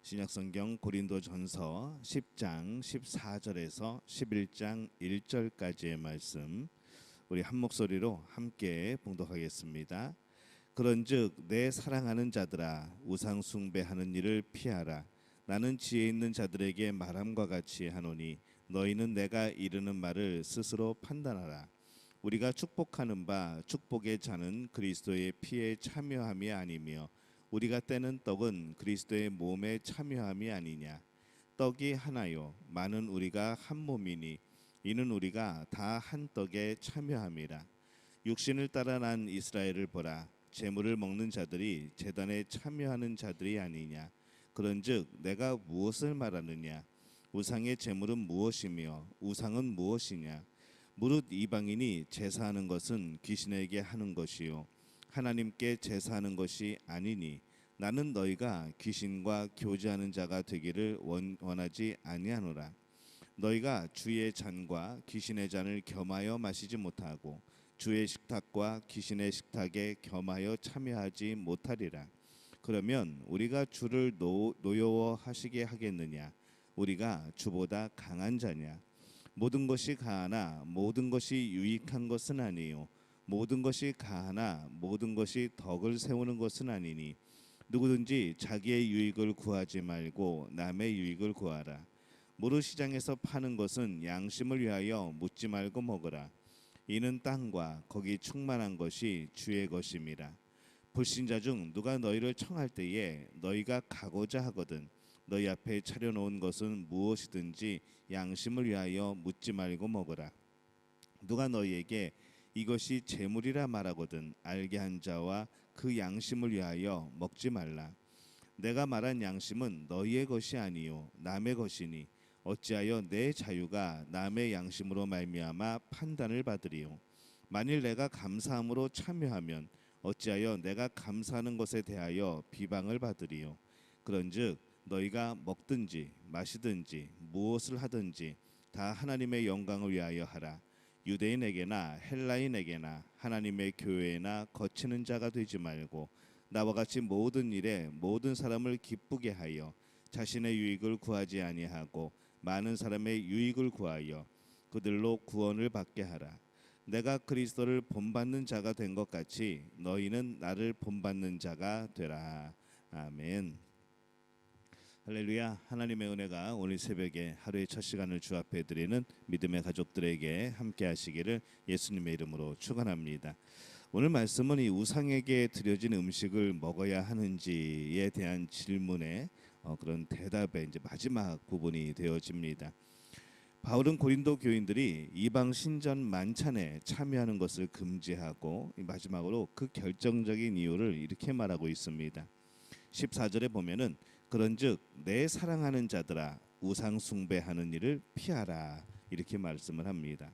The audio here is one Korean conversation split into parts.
신약성경 고린도전서 10장 14절에서 11장 1절까지의 말씀 우리 한 목소리로 함께 봉독하겠습니다. 그런즉 내 사랑하는 자들아 우상 숭배하는 일을 피하라. 나는 지혜 있는 자들에게 말함과 같이 하노니 너희는 내가 이르는 말을 스스로 판단하라. 우리가 축복하는 바 축복의 잔은 그리스도의 피에 참여함이 아니며 우리가 떼는 떡은 그리스도의 몸에 참여함이 아니냐. 떡이 하나요 많은 우리가 한 몸이니 이는 우리가 다 한 떡에 참여함이라. 육신을 따라 난 이스라엘을 보라. 제물을 먹는 자들이 제단에 참여하는 자들이 아니냐. 그런즉 내가 무엇을 말하느냐. 우상의 제물은 무엇이며 우상은 무엇이냐. 무릇 이방인이 제사하는 것은 귀신에게 하는 것이요 하나님께 제사하는 것이 아니니 나는 너희가 귀신과 교제하는 자가 되기를 원하지 아니하노라. 너희가 주의 잔과 귀신의 잔을 겸하여 마시지 못하고 주의 식탁과 귀신의 식탁에 겸하여 참여하지 못하리라. 그러면 우리가 주를 노여워하시게 하겠느냐. 우리가 주보다 강한 자냐. 모든 것이 가하나 모든 것이 유익한 것은 아니요 모든 것이 가하나 모든 것이 덕을 세우는 것은 아니니 누구든지 자기의 유익을 구하지 말고 남의 유익을 구하라. 무릇 시장에서 파는 것은 양심을 위하여 묻지 말고 먹으라. 이는 땅과 거기 충만한 것이 주의 것임이라. 불신자 중 누가 너희를 청할 때에 너희가 가고자 하거든 너희 앞에 차려놓은 것은 무엇이든지 양심을 위하여 묻지 말고 먹으라. 누가 너희에게 이것이 재물이라 말하거든 알게 한 자와 그 양심을 위하여 먹지 말라. 내가 말한 양심은 너희의 것이 아니요 남의 것이니 어찌하여 내 자유가 남의 양심으로 말미암아 판단을 받으리요. 만일 내가 감사함으로 참여하면 어찌하여 내가 감사하는 것에 대하여 비방을 받으리요. 그런즉 너희가 먹든지 마시든지 무엇을 하든지 다 하나님의 영광을 위하여 하라. 유대인에게나 헬라인에게나 하나님의 교회나 거치는 자가 되지 말고 나와 같이 모든 일에 모든 사람을 기쁘게 하여 자신의 유익을 구하지 아니하고 많은 사람의 유익을 구하여 그들로 구원을 받게 하라. 내가 그리스도를 본받는 자가 된 것 같이 너희는 나를 본받는 자가 되라. 아멘. 할렐루야. 하나님의 은혜가 오늘 새벽에 하루의 첫 시간을 주 앞에 드리는 믿음의 가족들에게 함께 하시기를 예수님의 이름으로 축원합니다. 오늘 말씀은 이 우상에게 드려진 음식을 먹어야 하는지에 대한 질문에 그런 대답의 이제 마지막 부분이 되어집니다. 바울은 고린도 교인들이 이방 신전 만찬에 참여하는 것을 금지하고 마지막으로 그 결정적인 이유를 이렇게 말하고 있습니다. 14절에 보면은 그런즉 내 사랑하는 자들아 우상 숭배하는 일을 피하라 이렇게 말씀을 합니다.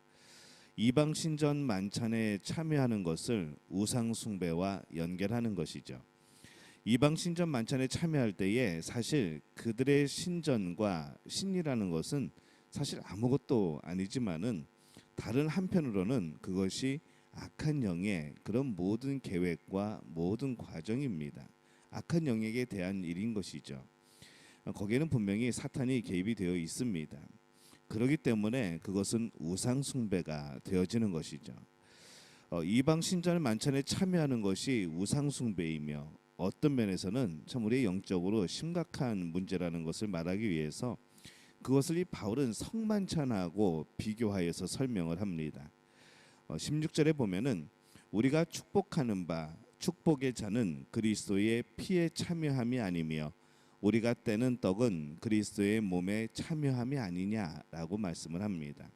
이방 신전 만찬에 참여하는 것을 우상 숭배와 연결하는 것이죠. 이방 신전 만찬에 참여할 때에 사실 그들의 신전과 신이라는 것은 사실 아무것도 아니지만은 다른 한편으로는 그것이 악한 영의 그런 모든 계획과 모든 과정입니다. 악한 영역에 대한 일인 것이죠. 거기에는 분명히 사탄이 개입이 되어 있습니다. 그렇기 때문에 그것은 우상 숭배가 되어지는 것이죠. 이방 신전 만찬에 참여하는 것이 우상 숭배이며 어떤 면에서는 참 우리의 영적으로 심각한 문제라는 것을 말하기 위해서 그것을 이 바울은 성만찬하고 비교하여서 설명을 합니다. 16절에 보면은 우리가 축복하는 바 축복의 잔은 그리스도의 피에 참여함이 아니며 우리가 떼는 떡은 그리스도의 몸에 참여함이 아니냐라고 말씀을 합니다.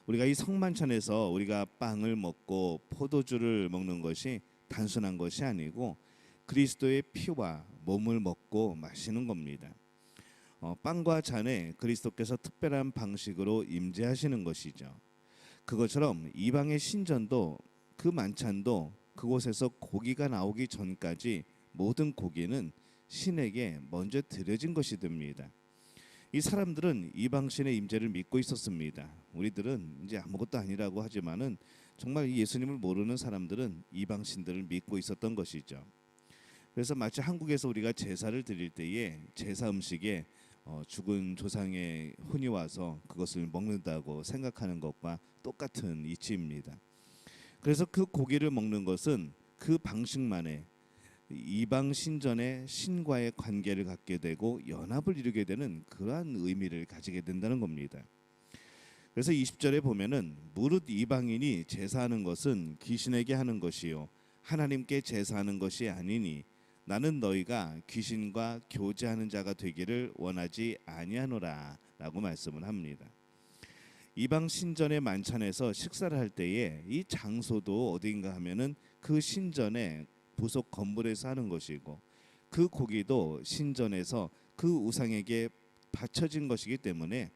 우리가 이 성만찬에서 우리가 빵을 먹고 포도주를 먹는 것이 단순한 것이 아니고 그리스도의 피와 몸을 먹고 마시는 겁니다. 빵과 잔에 그리스도께서 특별한 방식으로 임재하시는 것이죠. 그것처럼 이방의 신전도 그 만찬도 그곳에서 고기가 나오기 전까지 모든 고기는 신에게 먼저 드려진 것이 됩니다. 이 사람들은 이방신의 임재를 믿고 있었습니다. 우리들은 이제 아무것도 아니라고 하지만은 정말 예수님을 모르는 사람들은 이방신들을 믿고 있었던 것이죠. 그래서 마치 한국에서 우리가 제사를 드릴 때에 제사 음식에 죽은 조상의 혼이 와서 그것을 먹는다고 생각하는 것과 똑같은 이치입니다. 그래서 그 고기를 먹는 것은 그 방식만에 이방 신전의 신과의 관계를 갖게 되고 연합을 이루게 되는 그러한 의미를 가지게 된다는 겁니다. 그래서 20절에 보면은 무릇 이방인이 제사하는 것은 귀신에게 하는 것이요 하나님께 제사하는 것이 아니니 나는 너희가 귀신과 교제하는 자가 되기를 원하지 아니하노라 라고 말씀을 합니다. 이방 신전의 만찬에서 식사를 할 때에 이 장소도 어디인가 하면은 그 신전의 부속 건물에서 하는 것이고 그 고기도 신전에서 그 우상에게 바쳐진 것이기 때문에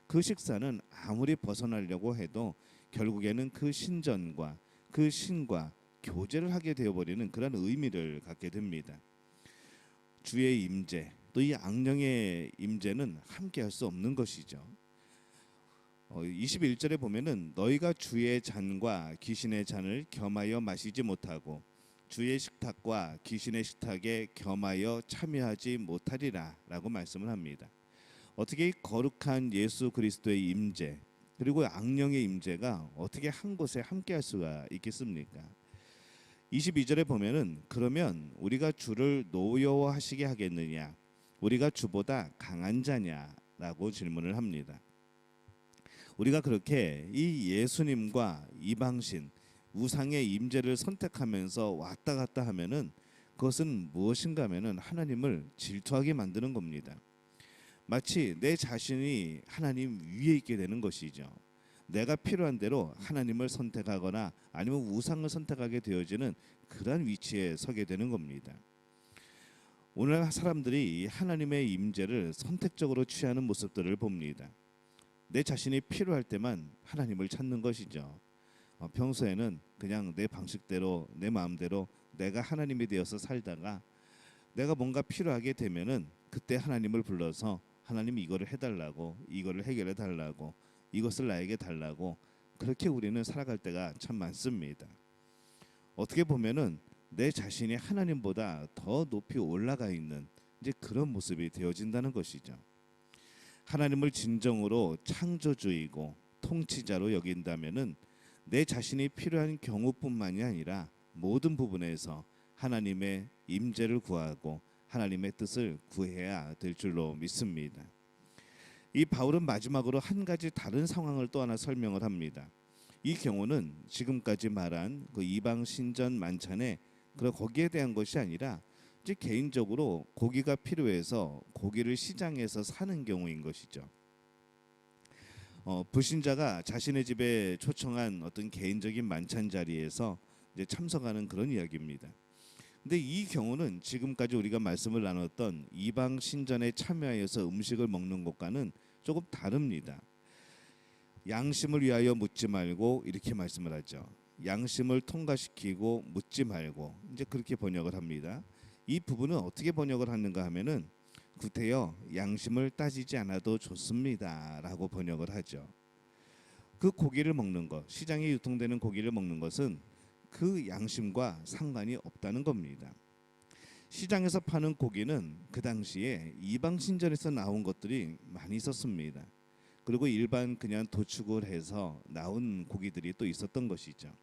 그 식사는 아무리 벗어나려고 해도 결국에는 그 신전과 그 신과 교제를 하게 되어버리는 그런 의미를 갖게 됩니다. 주의 임재 또 이 악령의 임재는 함께할 수 없는 것이죠. 21절에 보면은 너희가 주의 잔과 귀신의 잔을 겸하여 마시지 못하고 주의 식탁과 귀신의 식탁에 겸하여 참여하지 못하리라 라고 말씀을 합니다. 어떻게 거룩한 예수 그리스도의 임재 그리고 악령의 임재가 어떻게 한 곳에 함께할 수가 있겠습니까? 22절에 보면은 그러면 우리가 주를 노여워하시게 하겠느냐 우리가 주보다 강한 자냐라고 질문을 합니다. 우리가 그렇게 이 예수님과 이방신 우상의 임재를 선택하면서 왔다 갔다 하면은 그것은 무엇인가 하면은 하나님을 질투하게 만드는 겁니다. 마치 내 자신이 하나님 위에 있게 되는 것이죠. 내가 필요한 대로 하나님을 선택하거나 아니면 우상을 선택하게 되어지는 그러한 위치에 서게 되는 겁니다. 오늘 사람들이 하나님의 임재를 선택적으로 취하는 모습들을 봅니다. 내 자신이 필요할 때만 하나님을 찾는 것이죠. 평소에는 그냥 내 방식대로 내 마음대로 내가 하나님이 되어서 살다가 내가 뭔가 필요하게 되면은 그때 하나님을 불러서 하나님 이거를 해달라고 이거를 해결해 달라고 이것을 나에게 달라고 그렇게 우리는 살아갈 때가 참 많습니다. 어떻게 보면은 내 자신이 하나님보다 더 높이 올라가 있는 이제 그런 모습이 되어진다는 것이죠. 하나님을 진정으로 창조주이고 통치자로 여긴다면은 내 자신이 필요한 경우뿐만이 아니라 모든 부분에서 하나님의 임재를 구하고 하나님의 뜻을 구해야 될 줄로 믿습니다. 이 바울은 마지막으로 한 가지 다른 상황을 또 하나 설명을 합니다. 이 경우는 지금까지 말한 그 이방 신전 만찬에 거기에 대한 것이 아니라 이제 개인적으로 고기가 필요해서 고기를 시장에서 사는 경우인 것이죠. 불신자가 자신의 집에 초청한 어떤 개인적인 만찬 자리에서 이제 참석하는 그런 이야기입니다. 근데 이 경우는 지금까지 우리가 말씀을 나눴던 이방 신전에 참여하여서 음식을 먹는 것과는 조금 다릅니다. 양심을 위하여 묻지 말고 이렇게 말씀을 하죠. 양심을 통과시키고 묻지 말고 이제 그렇게 번역을 합니다. 이 부분은 어떻게 번역을 하는가 하면은 구태여 양심을 따지지 않아도 좋습니다라고 번역을 하죠. 그 고기를 먹는 것, 시장에 유통되는 고기를 먹는 것은 그 양심과 상관이 없다는 겁니다. 시장에서 파는 고기는 그 당시에 이방 신전에서 나온 것들이 많이 있었습니다. 그리고 일반 그냥 도축을 해서 나온 고기들이 또 있었던 것이죠.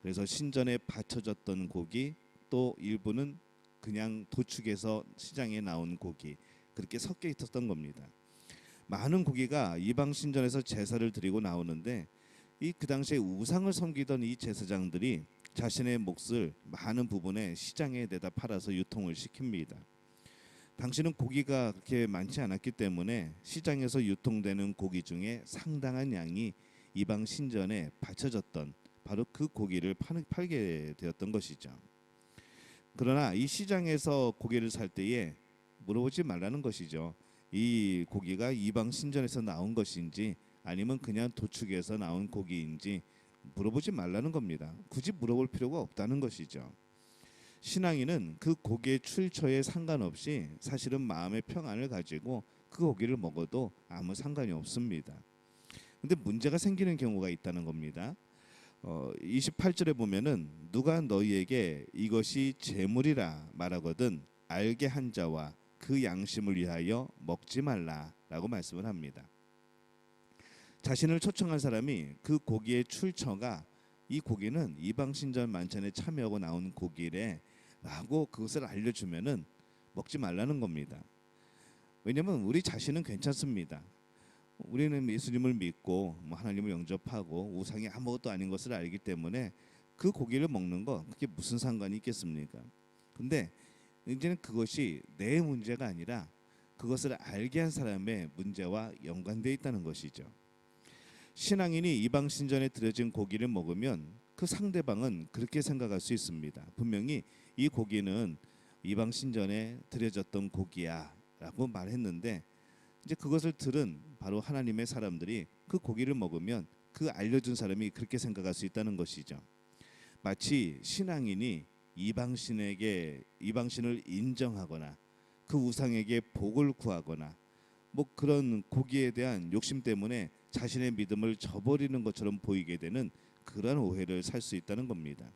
그래서 신전에 바쳐졌던 고기 또 일부는 그냥 도축해서 시장에 나온 고기 그렇게 섞여 있었던 겁니다. 많은 고기가 이방 신전에서 제사를 드리고 나오는데 이 그 당시에 우상을 섬기던 이 제사장들이 자신의 몫을 많은 부분에 시장에 내다 팔아서 유통을 시킵니다. 당시는 고기가 그렇게 많지 않았기 때문에 시장에서 유통되는 고기 중에 상당한 양이 이방 신전에 바쳐졌던 바로 그 고기를 팔게 되었던 것이죠. 그러나 이 시장에서 고기를 살 때에 물어보지 말라는 것이죠. 이 고기가 이방 신전에서 나온 것인지 아니면 그냥 도축해서 나온 고기인지 물어보지 말라는 겁니다. 굳이 물어볼 필요가 없다는 것이죠. 신앙인은 그 고기의 출처에 상관없이 사실은 마음의 평안을 가지고 그 고기를 먹어도 아무 상관이 없습니다. 근데 문제가 생기는 경우가 있다는 겁니다. 28절에 보면은 누가 너희에게 이것이 재물이라 말하거든 알게 한 자와 그 양심을 위하여 먹지 말라라고 말씀을 합니다. 자신을 초청한 사람이 그 고기의 출처가 이 고기는 이방신전 만찬에 참여하고 나온 고기래라고 그것을 알려주면은 먹지 말라는 겁니다. 왜냐하면 우리 자신은 괜찮습니다. 우리는 예수님을 믿고 하나님을 영접하고 우상이 아무것도 아닌 것을 알기 때문에 그 고기를 먹는 거 그게 무슨 상관이 있겠습니까? 근데 이제는 그것이 내 문제가 아니라 그것을 알게 한 사람의 문제와 연관되어 있다는 것이죠. 신앙인이 이방 신전에 드려진 고기를 먹으면 그 상대방은 그렇게 생각할 수 있습니다. 분명히 이 고기는 이방 신전에 드려졌던 고기야라고 말했는데 이제 그것을 들은 바로 하나님의 사람들이 그 고기를 먹으면 그 알려준 사람이 그렇게 생각할 수 있다는 것이죠. 마치 신앙인이 이방신을 인정하거나 그 우상에게 복을 구하거나 그런 고기에 대한 욕심 때문에 자신의 믿음을 저버리는 것처럼 보이게 되는 그런 오해를 살 수 있다는 겁니다.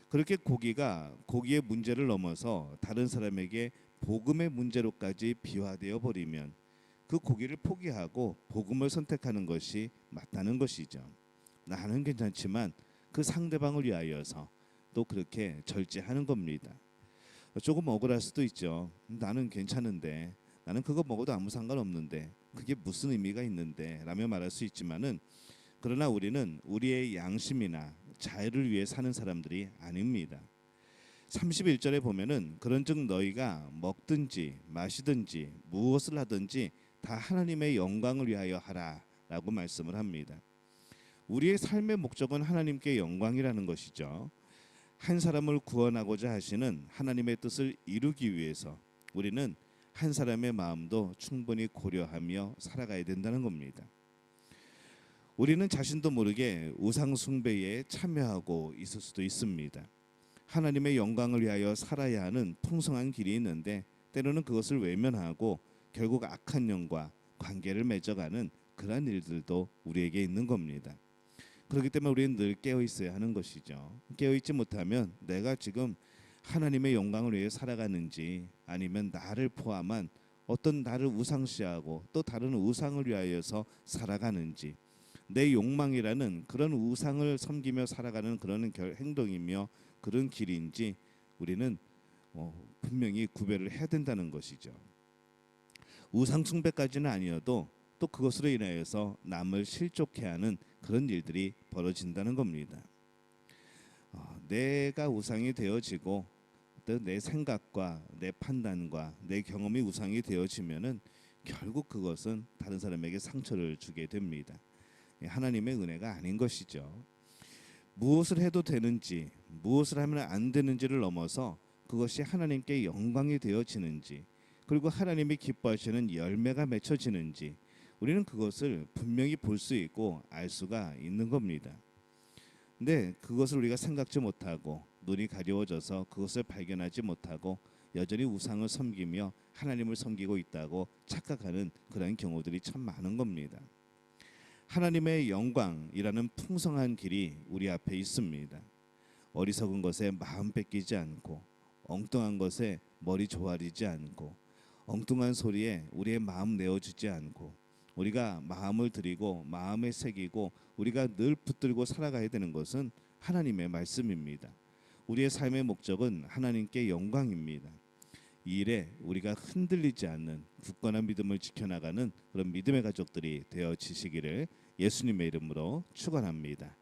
그렇게 고기의 문제를 넘어서 다른 사람에게 복음의 문제로까지 비화되어 버리면 그 고기를 포기하고 복음을 선택하는 것이 맞다는 것이죠. 나는 괜찮지만 그 상대방을 위하여서 또 그렇게 절제하는 겁니다. 조금 억울할 수도 있죠. 나는 괜찮은데, 나는 그거 먹어도 아무 상관없는데 그게 무슨 의미가 있는데 라며 말할 수 있지만은, 그러나 우리는 우리의 양심이나 자유를 위해 사는 사람들이 아닙니다. 31절에 보면은 그런즉 너희가 먹든지 마시든지 무엇을 하든지 다 하나님의 영광을 위하여 하라라고 말씀을 합니다. 우리의 삶의 목적은 하나님께 영광이라는 것이죠. 한 사람을 구원하고자 하시는 하나님의 뜻을 이루기 위해서 우리는 한 사람의 마음도 충분히 고려하며 살아가야 된다는 겁니다. 우리는 자신도 모르게 우상 숭배에 참여하고 있을 수도 있습니다. 하나님의 영광을 위하여 살아야 하는 풍성한 길이 있는데 때로는 그것을 외면하고 결국 악한 영과 관계를 맺어가는 그러한 일들도 우리에게 있는 겁니다. 그렇기 때문에 우리는 늘 깨어 있어야 하는 것이죠. 깨어 있지 못하면 내가 지금 하나님의 영광을 위해 살아가는지, 아니면 나를 포함한 어떤 나를 우상시하고 또 다른 우상을 위하여서 살아가는지, 내 욕망이라는 그런 우상을 섬기며 살아가는 그런 행동이며 그런 길인지 우리는 분명히 구별을 해야 된다는 것이죠. 우상 숭배까지는 아니어도 또 그것으로 인하여서 남을 실족해 하는 그런 일들이 벌어진다는 겁니다. 내가 우상이 되어지고 또 내 생각과 내 판단과 내 경험이 우상이 되어지면은 결국 그것은 다른 사람에게 상처를 주게 됩니다. 하나님의 은혜가 아닌 것이죠. 무엇을 해도 되는지 무엇을 하면 안 되는지를 넘어서 그것이 하나님께 영광이 되어지는지, 그리고 하나님이 기뻐하시는 열매가 맺혀지는지 우리는 그것을 분명히 볼 수 있고 알 수가 있는 겁니다. 근데 그것을 우리가 생각지 못하고 눈이 가려워져서 그것을 발견하지 못하고 여전히 우상을 섬기며 하나님을 섬기고 있다고 착각하는 그런 경우들이 참 많은 겁니다. 하나님의 영광이라는 풍성한 길이 우리 앞에 있습니다. 어리석은 것에 마음 뺏기지 않고, 엉뚱한 것에 머리 조아리지 않고, 엉뚱한 소리에 우리의 마음 내어주지 않고, 우리가 마음을 들이고 마음에 새기고 우리가 늘 붙들고 살아가야 되는 것은 하나님의 말씀입니다. 우리의 삶의 목적은 하나님께 영광입니다. 이 일에 우리가 흔들리지 않는 굳건한 믿음을 지켜나가는 그런 믿음의 가족들이 되어지시기를 예수님의 이름으로 축원합니다.